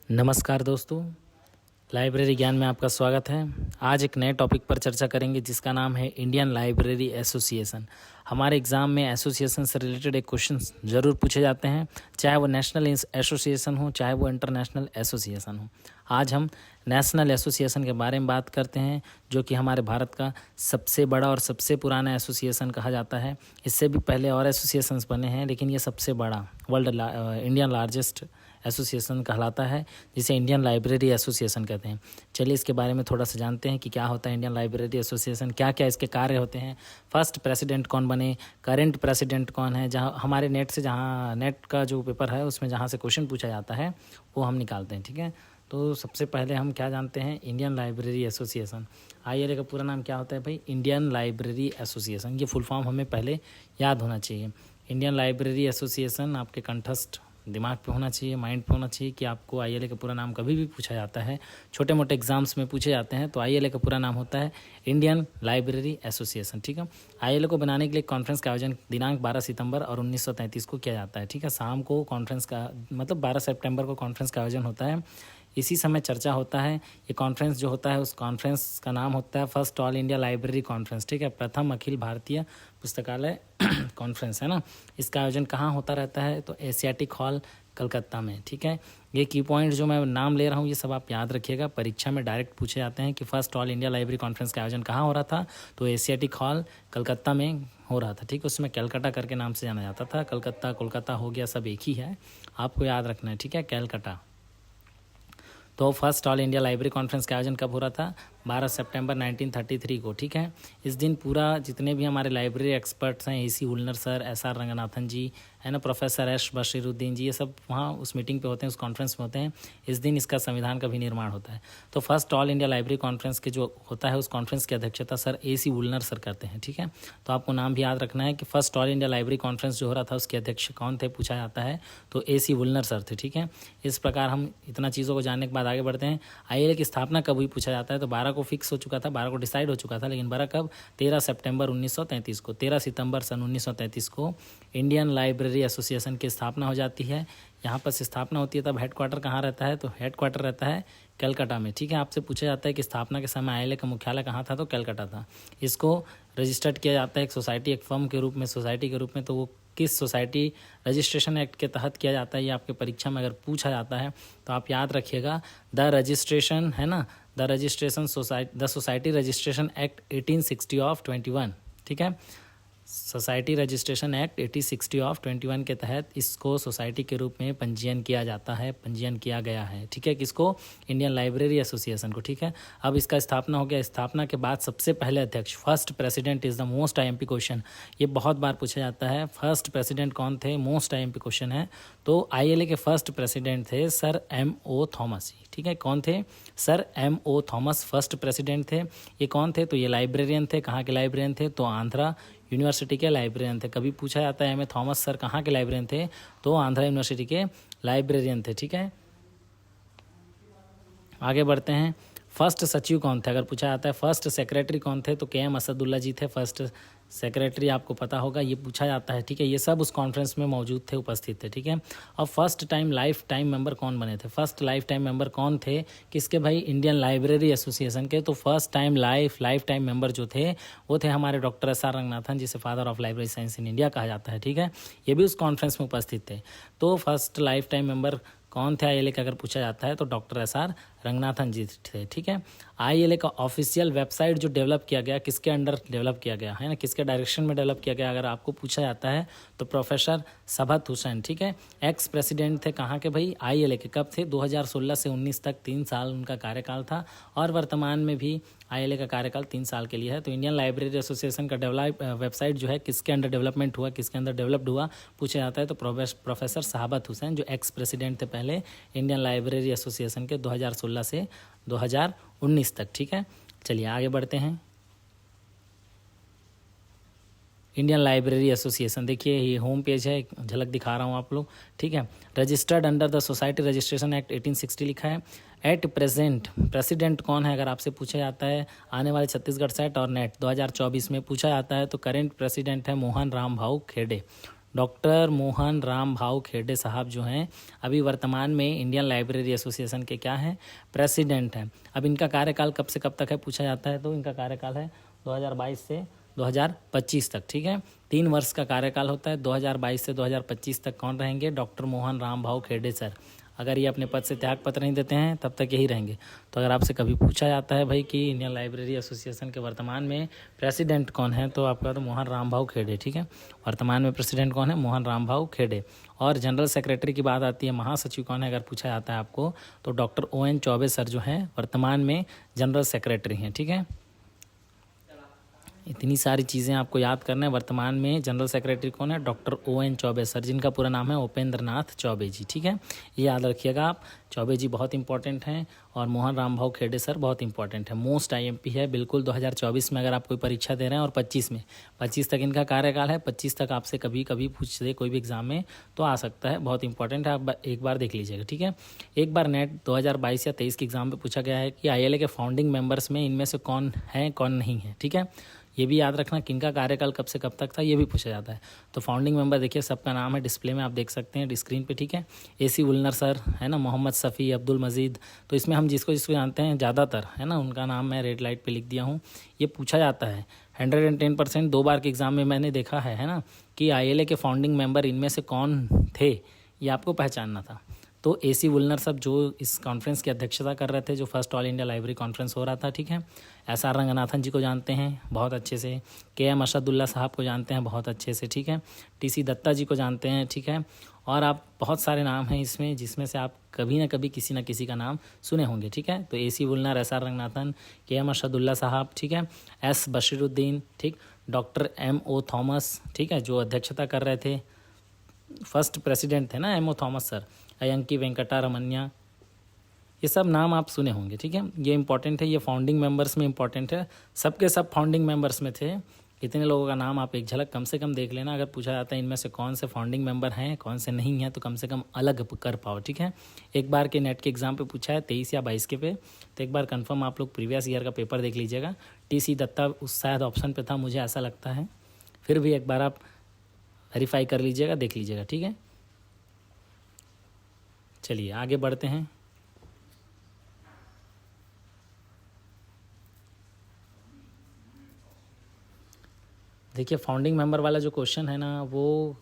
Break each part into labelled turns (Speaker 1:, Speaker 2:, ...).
Speaker 1: नमस्कार दोस्तों, लाइब्रेरी ज्ञान में आपका स्वागत है। आज एक नए टॉपिक पर चर्चा करेंगे जिसका नाम है इंडियन लाइब्रेरी एसोसिएशन। हमारे एग्ज़ाम में एसोसिएशन से रिलेटेड एक क्वेश्चन ज़रूर पूछे जाते हैं, चाहे वो नेशनल एसोसिएशन हो चाहे वो इंटरनेशनल एसोसिएशन हो। आज हम नेशनल एसोसिएशन के बारे में बात करते हैं, जो कि हमारे भारत का सबसे बड़ा और सबसे पुराना एसोसिएशन कहा जाता है। इससे भी पहले और एसोसिएशंस बने हैं, लेकिन ये सबसे बड़ा इंडियन लार्जेस्ट एसोसिएशन कहलाता है, जिसे इंडियन लाइब्रेरी एसोसिएशन कहते हैं। चलिए इसके बारे में थोड़ा सा जानते हैं कि क्या होता है इंडियन लाइब्रेरी एसोसिएशन, क्या क्या इसके कार्य होते हैं, फर्स्ट प्रेसिडेंट कौन बने, करेंट प्रेसिडेंट कौन है। जहाँ हमारे नेट का जो पेपर है उसमें जहाँ से क्वेश्चन पूछा जाता है वो हम निकालते हैं। ठीक है, तो सबसे पहले हम क्या जानते हैं, इंडियन लाइब्रेरी एसोसिएशन। आइए का पूरा नाम क्या होता है भाई, इंडियन लाइब्रेरी एसोसिएशन। ये फुल फॉर्म हमें पहले याद होना चाहिए। इंडियन लाइब्रेरी एसोसिएशन आपके कंठस्थ दिमाग पे होना चाहिए, माइंड पे होना चाहिए कि आपको आईएलए का पूरा नाम कभी भी पूछा जाता है, छोटे मोटे एग्जाम्स में पूछे जाते हैं, तो आईएलए का पूरा नाम होता है इंडियन लाइब्रेरी एसोसिएशन। ठीक है, आईएलए को बनाने के लिए कॉन्फ्रेंस का आयोजन दिनांक 12 सितंबर और 1933 को किया जाता है। ठीक है, शाम को कॉन्फ्रेंस का 12 सितंबर को कॉन्फ्रेंस का आयोजन होता है। इसी समय चर्चा होता है। ये कॉन्फ्रेंस जो होता है उस कॉन्फ्रेंस का नाम होता है first all India library conference. ठीक है, प्रथम अखिल भारतीय पुस्तकालय कॉन्फ्रेंस है ना। इसका आयोजन कहाँ होता रहता है, तो एशियाटिक हॉल कलकत्ता में। ठीक है, ये की पॉइंट जो मैं नाम ले रहा हूँ ये सब आप याद रखिएगा, परीक्षा में डायरेक्ट पूछे जाते हैं कि first all India library conference का आयोजन कहाँ हो रहा था, तो एशियाटिक हॉल कलकत्ता में हो रहा था। ठीक है, उसमें कैलकाटा करके नाम से जाना जाता था। कलकत्ता कोलकाता हो गया, सब एक ही है, आपको याद रखना है। ठीक है, कैलकाटा। तो first all India library conference का आयोजन कब हो रहा था, 12 सितंबर 1933 को। ठीक है, इस दिन पूरा जितने भी हमारे लाइब्रेरी एक्सपर्ट्स हैं, एसी उल्नर सर, एसआर रंगनाथन जी है ना, प्रोफेसर एस बशीरुद्दीन जी, ये सब वहाँ उस मीटिंग पे होते हैं, उस कॉन्फ्रेंस में होते हैं। इस दिन इसका संविधान का भी निर्माण होता है। तो first all India library conference के जो होता है उस कॉन्फ्रेंस की अध्यक्षता सर एसी उल्नर सर करते हैं। ठीक है, तो आपको नाम भी याद रखना है कि first all India library conference जो हो रहा था उसके अध्यक्ष कौन थे, पूछा जाता है, तो एसी उल्नर सर थे। ठीक है, इस प्रकार हम इतना चीज़ों को जानने के बाद आगे बढ़ते हैं। आईएलए की स्थापना कब हुई पूछा जाता है, तो 12 को फिक्स हो चुका था, 12 को डिसाइड हो चुका था, लेकिन 12 कब, 13 सितंबर 1933 को। 13 सितंबर सन 1933 को इंडियन लाइब्रेरी एसोसिएशन की स्थापना हो जाती है। यहाँ पर स्थापना होती है, तब हेडक्वार्टर कहाँ रहता है, तो हेडक्वार्टर रहता है कलकत्ता में। ठीक है, आपसे पूछा जाता है कि स्थापना के समय आईएलए का मुख्यालय कहाँ था, तो कलकत्ता था। इसको रजिस्टर्ड किया जाता है एक सोसाइटी, एक फर्म के रूप में, सोसाइटी के रूप में। तो वो किस सोसाइटी रजिस्ट्रेशन एक्ट के तहत किया जाता है, ये आपके परीक्षा में अगर पूछा जाता है तो आप याद रखिएगा, द रजिस्ट्रेशन है ना, the society registration act 1860 of 21। ठीक है, सोसाइटी रजिस्ट्रेशन एक्ट 1860 ऑफ 21 के तहत इसको सोसाइटी के रूप में पंजीयन किया जाता है, पंजीयन किया गया है। ठीक है, किसको, इंडियन लाइब्रेरी एसोसिएशन को। ठीक है, अब इसका स्थापना हो गया। स्थापना के बाद सबसे पहले अध्यक्ष, first president is the most IMP question, ये बहुत बार पूछा जाता है। फर्स्ट प्रेसिडेंट कौन थे, मोस्ट आईएमपी क्वेश्चन है। तो आईएलए के फर्स्ट प्रेसिडेंट थे सर एमओ थॉमस। ठीक है, कौन थे, sir MO Thomas first president थे। ये कौन थे, तो ये लाइब्रेरियन थे। कहाँ के लाइब्रेरियन थे, तो आंध्रा यूनिवर्सिटी के लाइब्रेरियन थे। कभी पूछा जाता है एम ए थॉमस सर कहाँ के लाइब्रेरियन थे, तो आंध्रा यूनिवर्सिटी के लाइब्रेरियन थे। ठीक है, आगे बढ़ते हैं। फर्स्ट सचिव कौन थे, अगर पूछा जाता है फर्स्ट सेक्रेटरी कौन थे, तो के एम असदुल्ला जी थे फर्स्ट सेक्रेटरी, आपको पता होगा, ये पूछा जाता है। ठीक है, ये सब उस कॉन्फ्रेंस में मौजूद थे, उपस्थित थे। ठीक है, और first time life time member कौन बने थे, फर्स्ट लाइफ टाइम मेंबर कौन थे, किसके भाई, इंडियन लाइब्रेरी एसोसिएशन के। तो first time life time member जो थे वो थे हमारे डॉक्टर एस आर रंगनाथन, जिसे father of library science in India कहा जाता है। ठीक है, ये भी उस कॉन्फ्रेंस में उपस्थित थे। तो फर्स्ट लाइफ टाइम मेंबर कौन थे आईएलए का, अगर पूछा जाता है तो डॉक्टर एस आर रंगनाथन जी थे। ठीक है, आईएलए का ऑफिशियल वेबसाइट जो डेवलप किया गया, किसके अंडर डेवलप किया गया है ना, किसके डायरेक्शन में डेवलप किया गया, अगर आपको पूछा जाता है तो प्रोफेसर सबत हुसैन। ठीक है, एक्स प्रेसिडेंट थे कहाँ के भाई, आईएलए के। कब थे, 2016 से 19 तक, 3 साल उनका कार्यकाल था। और वर्तमान में भी आईएलए का कार्यकाल 3 साल के लिए है। तो इंडियन लाइब्रेरी एसोसिएशन का वेबसाइट जो है किसके अंडर डेवलपमेंट हुआ, किसके अंदर डेवलप्ड हुआ पूछा जाता है, तो प्रोफेसर साहबत हुसैन, जो एक्स प्रेसिडेंट थे पहले इंडियन लाइब्रेरी एसोसिएशन के, 2016 से 2019 तक। ठीक है, चलिए आगे बढ़ते हैं। इंडियन लाइब्रेरी एसोसिएशन, देखिए ये होम पेज है, एक झलक दिखा रहा हूँ आप लोग। ठीक है, registered under the society registration act 1860 लिखा है। एट प्रेजेंट प्रेसिडेंट कौन है, अगर आपसे पूछा जाता है आने वाले छत्तीसगढ़ सेट और नेट 2024 में पूछा जाता है, तो करेंट प्रेसिडेंट है मोहन राम भाऊ खेड़े। डॉक्टर मोहन राम भाऊ खेड़े साहब जो हैं अभी वर्तमान में इंडियन लाइब्रेरी एसोसिएशन के क्या हैं, प्रेसिडेंट हैं। अब इनका कार्यकाल कब से कब तक है पूछा जाता है, तो इनका कार्यकाल है 2022 से 2025 तक, ठीक है। 3 वर्ष का कार्यकाल होता है। 2022 से 2025 तक कौन रहेंगे, डॉक्टर मोहन राम भाऊ खेड़े सर। अगर ये अपने पद से त्याग पत्र नहीं देते हैं तब तक यही रहेंगे। तो अगर आपसे कभी पूछा जाता है भाई कि इंडियन लाइब्रेरी एसोसिएशन के वर्तमान में प्रेसिडेंट कौन है, तो आपका तो मोहन राम भाऊ खेड़े, ठीक है। वर्तमान में प्रेसिडेंट कौन है, मोहन राम भाऊ खेड़े। और जनरल सेक्रेटरी की बात आती है, महासचिव कौन है अगर पूछा जाता है आपको, तो डॉक्टर ON चौबे सर जो हैं वर्तमान में जनरल सेक्रेटरी हैं, ठीक है। इतनी सारी चीज़ें आपको याद करना है। वर्तमान में जनरल सेक्रेटरी कौन है, डॉक्टर ON चौबे सर, जिनका पूरा नाम है उपेंद्र नाथ चौबे जी, ठीक है। ये याद रखिएगा आप। चौबे जी बहुत इंपॉर्टेंट हैं और मोहन राम भाऊ खेड़े सर बहुत इंपॉर्टेंट है। मोस्ट IMP है बिल्कुल 2024 में अगर आप कोई परीक्षा दे रहे हैं, और 25 तक इनका कार्यकाल है। 25 तक आपसे कभी कभी पूछ दे कोई भी एग्जाम में तो आ सकता है, बहुत इंपॉर्टेंट है। आप एक बार देख लीजिएगा, ठीक है। एक बार नेट 2022 या 23 के एग्जाम में पूछा गया है कि ILA के फाउंडिंग मेंबर्स में इनमें से कौन है कौन नहीं है, ठीक है। ये भी याद रखना किनका कार्यकाल कब से कब तक था, ये भी पूछा जाता है। तो फाउंडिंग मेंबर देखिए सबका नाम है डिस्प्ले में, आप देख सकते हैं स्क्रीन पे, ठीक है। AC वुलनर सर है ना, मोहम्मद सफ़ी, अब्दुल मजीद। तो इसमें हम जिसको जिसको जानते हैं ज़्यादातर है ना, उनका नाम मैं रेड लाइट पे लिख दिया हूँ। ये पूछा जाता है 110%। 2 बार के एग्जाम में मैंने देखा है ना, कि ILA के फाउंडिंग मेंबर इनमें से कौन थे, ये आपको पहचानना था। तो AC वुलनर सब जो इस कॉन्फ्रेंस की अध्यक्षता कर रहे थे, जो first all India library conference हो रहा था, ठीक है। SR रंगनाथन जी को जानते हैं बहुत अच्छे से। KM अरशदुल्ला साहब को जानते हैं बहुत अच्छे से, ठीक है। TC दत्ता जी को जानते हैं, ठीक है। और आप बहुत सारे नाम हैं इसमें, जिसमें से आप कभी ना कभी किसी न किसी का नाम सुने होंगे, ठीक है। तो AC वुलनर, SR रंगनाथन, KM अरशदुल्ला साहब, ठीक है। S बशीरुद्दीन, ठीक। डॉक्टर MO थॉमस, ठीक है, जो अध्यक्षता कर रहे थे, फर्स्ट प्रेसिडेंट थे ना MO थॉमस सर। अयंकी वेंकटा रमन्या, ये सब नाम आप सुने होंगे, ठीक है। ये इंपॉर्टेंट है, ये फाउंडिंग मेंबर्स में इंपॉर्टेंट है। सबके सब फाउंडिंग मेंबर्स में थे। इतने लोगों का नाम आप एक झलक कम से कम देख लेना। अगर पूछा जाता है इनमें से कौन से फाउंडिंग मेंबर हैं कौन से नहीं हैं, तो कम से कम अलग कर पाओ, ठीक है। एक बार के नेट के एग्जाम पे पूछा है 23 या 22 के पे, तो एक बार कंफर्म आप लोग प्रीवियस ईयर का पेपर देख लीजिएगा। TC दत्ता उस शायद ऑप्शन पे था, मुझे ऐसा लगता है। फिर भी एक बार आप वेरीफाई कर लीजिएगा, देख लीजिएगा, ठीक है। चलिए आगे बढ़ते हैं। देखिए फाउंडिंग मेंबर वाला जो क्वेश्चन है ना, वो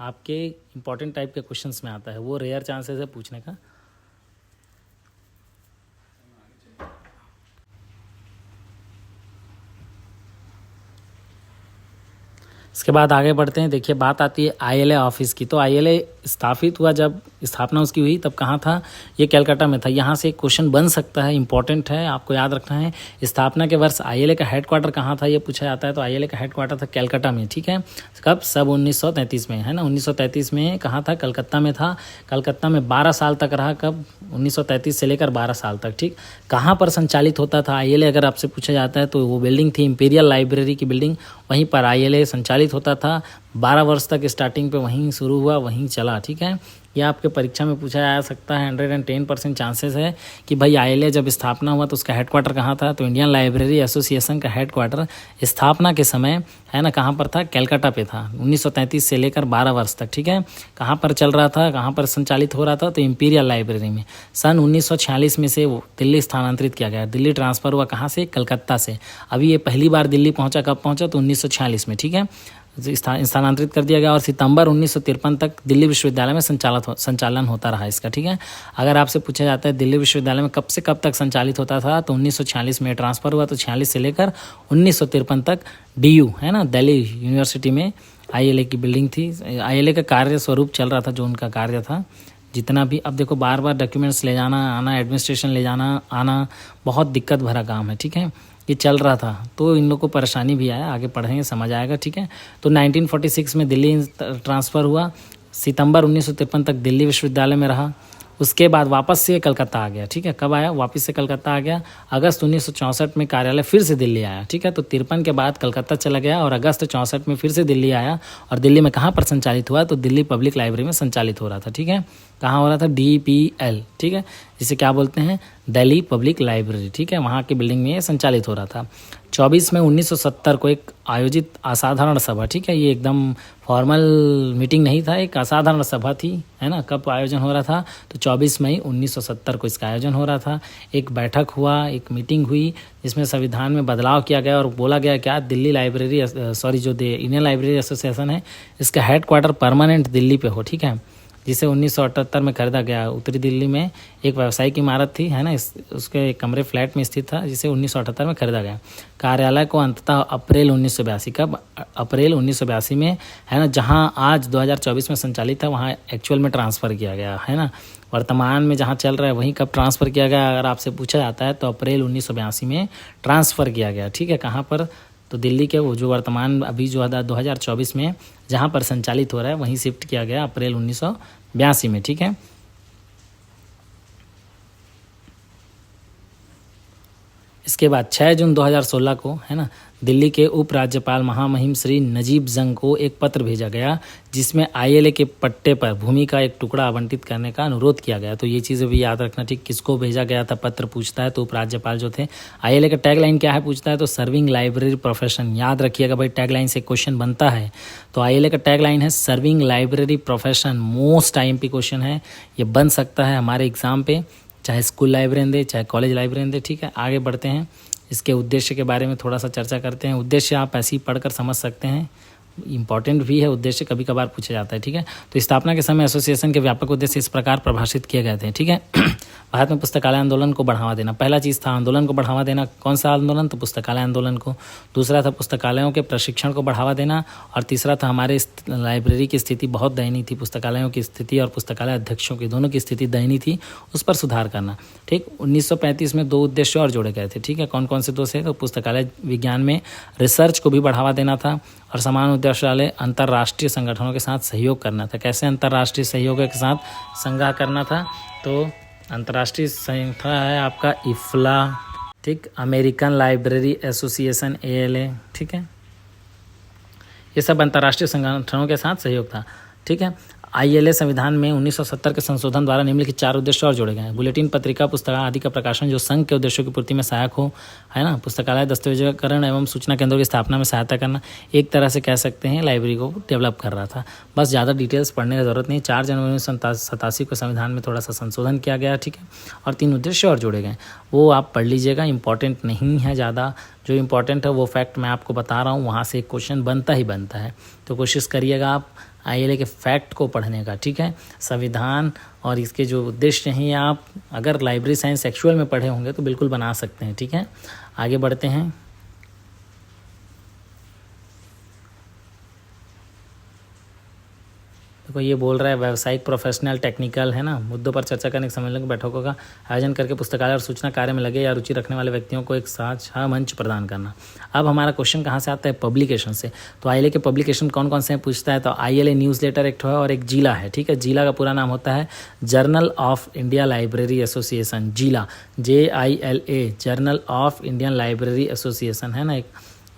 Speaker 1: आपके इंपॉर्टेंट टाइप के क्वेश्चंस में आता है, वो रेयर चांसेस है पूछने का। इसके बाद आगे बढ़ते हैं। देखिए बात आती है ILA ऑफिस की। तो ILA स्थापित हुआ, जब स्थापना उसकी हुई तब कहाँ था, ये कलकत्ता में था। यहाँ से एक क्वेश्चन बन सकता है, इंपॉर्टेंट है, आपको याद रखना है। स्थापना के वर्ष ILA का हेडक्वार्टर कहाँ था, ये पूछा जाता है। तो ILA का हेडक्वार्टर था कलकत्ता में, ठीक है। कब, सब 1933 में, है ना। 1933 में कहाँ था, कलकत्ता में था। कलकत्ता में 12 साल तक रहा। कब, 1933 से लेकर 12 साल तक, ठीक। कहाँ पर संचालित होता था ILA, अगर आपसे पूछा जाता है तो वो बिल्डिंग थी इंपीरियल लाइब्रेरी की बिल्डिंग, वहीं पर ILA संचालित होता था। 12 वर्ष तक स्टार्टिंग पे वहीं शुरू हुआ, वहीं चला, ठीक है। यह आपके परीक्षा में पूछा जा सकता है। 110% चांसेस है कि भाई ILA जब स्थापना हुआ तो उसका हेडक्वार्टर कहाँ था, तो इंडियन लाइब्रेरी एसोसिएशन का हेडक्वार्टर स्थापना के समय है ना कहाँ पर था, कलकत्ता पे था। 1933 से लेकर 12 वर्ष तक, ठीक है। कहाँ पर चल रहा था, कहाँ पर संचालित हो रहा था, तो इंपीरियल लाइब्रेरी में। सन 1946 में से वो दिल्ली स्थानांतरित किया गया। दिल्ली ट्रांसफ़र हुआ कहाँ से, कलकत्ता से। अभी ये पहली बार दिल्ली पहुँचा, कब पहुँचा, तो 1946 में, ठीक है, स्थानांतरित कर दिया गया। और सितंबर 1953 तक दिल्ली विश्वविद्यालय में संचालन होता रहा इसका, ठीक है। अगर आपसे पूछा जाता है दिल्ली विश्वविद्यालय में कब से कब तक संचालित होता था, तो 1946 में ट्रांसफ़र हुआ, तो 46 से लेकर 1953 तक DU है ना, दिल्ली यूनिवर्सिटी में ILA की बिल्डिंग थी। ILA का कार्य स्वरूप चल रहा था, जो उनका कार्य था जितना भी। अब देखो बार बार डॉक्यूमेंट्स ले जाना आना, एडमिनिस्ट्रेशन ले जाना आना बहुत दिक्कत भरा काम है, ठीक है। ये चल रहा था तो इन लोग को परेशानी भी आया, आगे पढ़ेंगे समझ आएगा, ठीक है। तो 1946 में दिल्ली ट्रांसफ़र हुआ, सितंबर 1953 तक दिल्ली विश्वविद्यालय में रहा। उसके बाद वापस से कलकत्ता आ गया, ठीक है। कब आया, वापस से कलकत्ता आ गया, अगस्त 1964 में कार्यालय फिर से दिल्ली आया, ठीक है। तो 53 के बाद कलकत्ता चला गया और अगस्त 64 में फिर से दिल्ली आया। और दिल्ली में कहाँ पर संचालित हुआ, तो दिल्ली पब्लिक लाइब्रेरी में संचालित हो रहा था, ठीक है। कहाँ हो रहा था, DPL, ठीक है, जिसे क्या बोलते हैं, दिल्ली पब्लिक लाइब्रेरी, ठीक है। वहाँ की बिल्डिंग में संचालित हो रहा था। 24 में 1970 को एक आयोजित असाधारण सभा, ठीक है, ये एकदम फॉर्मल मीटिंग नहीं था, एक असाधारण सभा थी, है ना। कब आयोजन हो रहा था? तो 24 मई 1970 को इसका आयोजन हो रहा था। एक बैठक हुआ, एक मीटिंग हुई जिसमें संविधान में बदलाव किया गया और बोला गया क्या, दिल्ली लाइब्रेरी जो इंडियन लाइब्रेरी एसोसिएशन है, इसका हेड क्वार्टर परमानेंट दिल्ली पे हो, ठीक है, जिसे 1978 में खरीदा गया। उत्तरी दिल्ली में एक व्यावसायिक इमारत थी, है ना, उसके एक कमरे फ्लैट में स्थित था, जिसे 1978 में खरीदा गया। कार्यालय को अंततः अप्रैल 1982 कब? अप्रैल 1982 में, है ना, जहां आज 2024 में संचालित है वहां एक्चुअल में ट्रांसफ़र किया गया, है ना। वर्तमान में जहां चल रहा है वहीं कब ट्रांसफ़र किया गया अगर आपसे पूछा जाता है तो अप्रैल 1982 में ट्रांसफ़र किया गया, ठीक है। कहाँ पर? तो दिल्ली के वो जो वर्तमान अभी जो 2024 में जहाँ पर संचालित हो रहा है वहीं शिफ्ट किया गया अप्रैल 1982 में, ठीक है। इसके बाद 6 जून 2016 को, है ना, दिल्ली के उपराज्यपाल महामहिम श्री नजीब जंग को एक पत्र भेजा गया जिसमें आईएलए के पट्टे पर भूमि का एक टुकड़ा आवंटित करने का अनुरोध किया गया। तो ये चीज़ें भी याद रखना, ठीक, किसको भेजा गया था पत्र पूछता है तो उपराज्यपाल जो थे। आईएलए का टैगलाइन क्या है पूछता है तो सर्विंग लाइब्रेरी प्रोफेशन, याद रखिएगा भाई, टैगलाइन से क्वेश्चन बनता है। तो आईएलए का टैगलाइन है serving library profession, most IMP question है, ये बन सकता है हमारे एग्जाम पे, चाहे स्कूल लाइब्रेरी दे चाहे कॉलेज लाइब्रेरी दे, ठीक है। आगे बढ़ते हैं, इसके उद्देश्य के बारे में थोड़ा सा चर्चा करते हैं। उद्देश्य आप ऐसे ही पढ़कर समझ सकते हैं, इंपॉर्टेंट भी है उद्देश्य, कभी कभार पूछा जाता है, ठीक है। तो स्थापना के समय एसोसिएशन के व्यापक उद्देश्य इस प्रकार परिभाषित किए गए थे, ठीक है। भारत में पुस्तकालय आंदोलन को बढ़ावा देना, पहला चीज़ था आंदोलन को बढ़ावा देना। कौन सा आंदोलन? तो पुस्तकालय आंदोलन को। दूसरा था पुस्तकालयों के प्रशिक्षण को बढ़ावा देना, और तीसरा था हमारे लाइब्रेरी की स्थिति बहुत दयनीय थी, पुस्तकालयों की स्थिति और पुस्तकालय अध्यक्षों की दोनों की स्थिति दयनीय थी, उस पर सुधार करना, ठीक। 1935 में 2 उद्देश्य और जोड़े गए थे, ठीक है। कौन कौन से 2 से? तो पुस्तकालय विज्ञान में रिसर्च को भी बढ़ावा देना था, और समान उद्देश्य वाले अंतर्राष्ट्रीय संगठनों के साथ सहयोग करना था। कैसे अंतर्राष्ट्रीय सहयोग के साथ संग्रह करना था? तो अंतर्राष्ट्रीय संगठन है आपका इफ्ला, ठीक, अमेरिकन लाइब्रेरी एसोसिएशन ALA, ठीक है। ये सब अंतर्राष्ट्रीय संगठनों के साथ सहयोग था, ठीक है। आईएलए संविधान में 1970 के संशोधन द्वारा निम्नलिखित 4 उद्देश्य और जोड़े गए हैं। बुलेटिन, पत्रिका, पुस्तकालय आदि का प्रकाशन जो संघ के उद्देश्यों की पूर्ति में सहायक हो, है ना। पुस्तकालय दस्तावेजीकरण एवं सूचना केंद्रों की स्थापना में सहायता करना, एक तरह से कह सकते हैं लाइब्रेरी को डेवलप कर रहा था। बस ज़्यादा डिटेल्स पढ़ने की जरूरत नहीं। 4 जनवरी 1987 को संविधान में थोड़ा सा संशोधन किया गया, ठीक है, और 3 उद्देश्य और जोड़े गए, वो आप पढ़ लीजिएगा, इंपॉर्टेंट नहीं है ज़्यादा। जो इंपॉर्टेंट है वो फैक्ट मैं आपको बता रहा हूँ, वहाँ से एक क्वेश्चन बनता ही बनता है, तो कोशिश करिएगा आप आईएलए के फैक्ट को पढ़ने का, ठीक है। संविधान और इसके जो उद्देश्य हैं आप अगर लाइब्रेरी साइंस एक्चुअल में पढ़े होंगे तो बिल्कुल बना सकते हैं, ठीक है। आगे बढ़ते हैं। देखो ये बोल रहा है व्यावसायिक, प्रोफेशनल, टेक्निकल, है ना, मुद्दों पर चर्चा करने के सम्मेलन बैठकों का आयोजन करके पुस्तकालय और सूचना कार्य में लगे या रुचि रखने वाले व्यक्तियों को एक साझा मंच प्रदान करना। अब हमारा क्वेश्चन कहाँ से आता है? पब्लिकेशन से। तो आईएलए के पब्लिकेशन कौन कौन से हैं पूछता है तो आईएलए न्यूज़लेटर एक है और एक जीला है, ठीक है। जीला का पूरा नाम होता है journal of India library association, जीला, JILA, journal of Indian library association, है ना। एक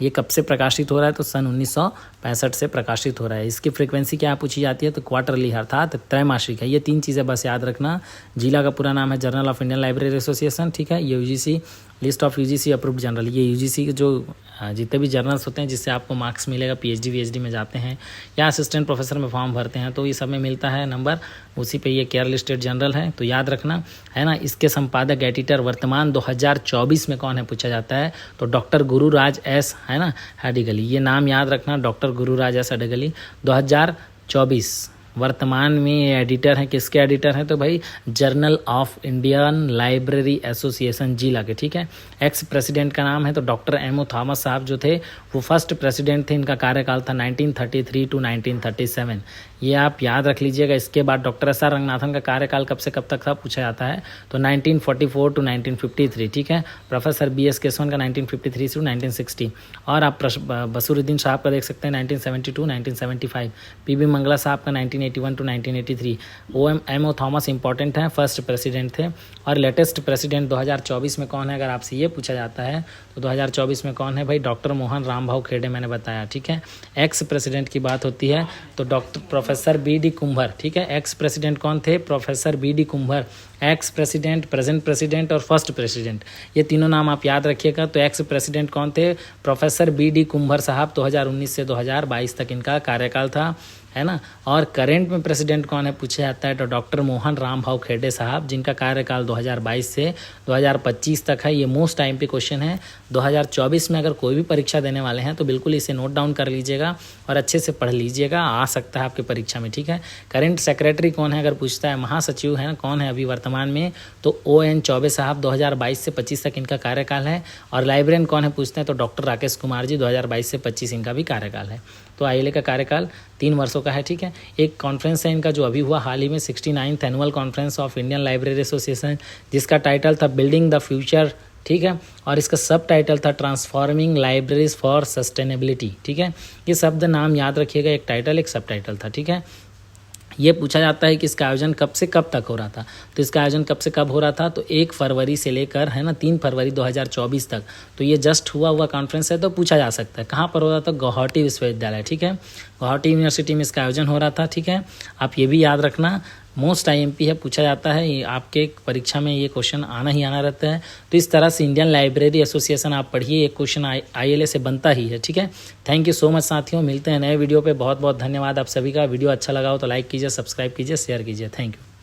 Speaker 1: ये कब से प्रकाशित हो रहा है? तो सन 1965 से प्रकाशित हो रहा है। इसकी फ्रीक्वेंसी क्या पूछी जाती है? तो क्वार्टरली, अर्थात त्रैमासिक है। ये 3 चीज़ें बस याद रखना। जिला का पूरा नाम है journal of Indian library association, ठीक है। ये UGC list of UGC approved journal, ये UGC के जो जितने भी जर्नल्स होते हैं जिससे आपको मार्क्स मिलेगा, PhD VhD में जाते हैं या असिस्टेंट प्रोफेसर में फॉर्म भरते हैं तो ये सब में मिलता है नंबर, उसी पे ये केयर लिस्टेड जर्नल है, तो याद रखना, है ना। इसके संपादक एडिटर वर्तमान 2024 में कौन है पूछा जाता है तो डॉक्टर गुरुराज S, है ना, अडिगली। ये नाम याद रखना, डॉक्टर गुरुराज S अडिगली। 2024 वर्तमान में एडिटर हैं, किसके एडिटर हैं तो भाई journal of Indian library association जिला के, ठीक है। एक्स प्रेसिडेंट का नाम है तो डॉक्टर M.O. थॉमस साहब जो थे वो फर्स्ट प्रेसिडेंट थे, इनका कार्यकाल था 1933 टू 1937, ये आप याद रख लीजिएगा। इसके बाद डॉक्टर SR रंगनाथन का कार्यकाल कब से कब तक था पूछा जाता है तो 1944 टू 1953, ठीक है। प्रोफेसर BS केशवन का 1953 से 1960, और आप बसरुद्दीन साहब का देख सकते हैं 1972 1975, PB मंगला साहब का 1981 टू 1983, M.O. थॉमस इंपॉर्टेंट हैं, फर्स्ट प्रेसिडेंट थे। और लेटेस्ट प्रेसिडेंट 2024 में कौन है अगर आपसे ये पूछा जाता है तो 2024 में कौन है भाई? डॉक्टर मोहन रामभाऊ खेड़े, मैंने बताया, ठीक है। एक्स प्रेसिडेंट की बात होती है तो डॉक्टर प्रोफेसर BD कुंभर, ठीक है। एक्स प्रेसिडेंट कौन थे? Professor BD Kumbhar, ex president, present president और फर्स्ट प्रेसिडेंट, ये तीनों नाम आप याद रखिएगा। तो एक्स प्रेसिडेंट कौन थे? Professor BD. कुंभर साहब, 2019 से 2022 तक इनका कार्यकाल था, है ना। और करेंट में प्रेसिडेंट कौन है पूछा जाता है, तो डॉक्टर मोहन राम भाऊ खेड़े साहब, जिनका कार्यकाल 2022 से 2025 तक है। ये मोस्ट टाइम पे क्वेश्चन है। 2024 में अगर कोई भी परीक्षा देने वाले हैं तो बिल्कुल इसे नोट डाउन कर लीजिएगा और अच्छे से पढ़ लीजिएगा, आ सकता है आपकी परीक्षा में, ठीक है। करेंट सेक्रेटरी कौन है अगर पूछता है, महासचिव है ना, कौन है अभी वर्तमान में, तो O.N. चौबे साहब, 2022 से 25 तक इनका कार्यकाल है। और लाइब्रेरियन कौन है पूछते हैं, तो डॉक्टर राकेश कुमार जी, 2022 से 25 इनका भी कार्यकाल है। तो ILA का कार्यकाल 3 वर्षों का है, ठीक है। एक कॉन्फ्रेंस है इनका जो अभी हुआ हाल ही में, 69th annual conference of Indian library association, जिसका टाइटल था बिल्डिंग द फ्यूचर, ठीक है। और इसका सब टाइटल था ट्रांसफॉर्मिंग लाइब्रेरीज फॉर सस्टेनेबिलिटी, ठीक है। ये शब्द नाम याद रखिएगा, एक टाइटल एक सब टाइटल था, ठीक है। ये पूछा जाता है कि इसका आयोजन कब से कब तक हो रहा था, तो इसका आयोजन कब से कब हो रहा था, तो 1 फरवरी से लेकर, है ना, 3 फरवरी 2024 तक। तो ये जस्ट हुआ कॉन्फ्रेंस है, तो पूछा जा सकता है कहाँ पर हो रहा था, गुवाहाटी विश्वविद्यालय, ठीक है। गुवाहाटी यूनिवर्सिटी में इसका आयोजन हो रहा था, ठीक है। आप ये भी याद रखना, मोस्ट IMP है, पूछा जाता है आपके परीक्षा में, ये क्वेश्चन आना ही आना रहता है। तो इस तरह से इंडियन लाइब्रेरी एसोसिएशन आप पढ़िए, एक क्वेश्चन ILA से बनता ही है, ठीक है। थैंक यू सो मच साथियों, मिलते हैं नए वीडियो पे। बहुत बहुत धन्यवाद आप सभी का। वीडियो अच्छा लगा हो तो लाइक कीजिए, सब्सक्राइब कीजिए, शेयर कीजिए। Thank you.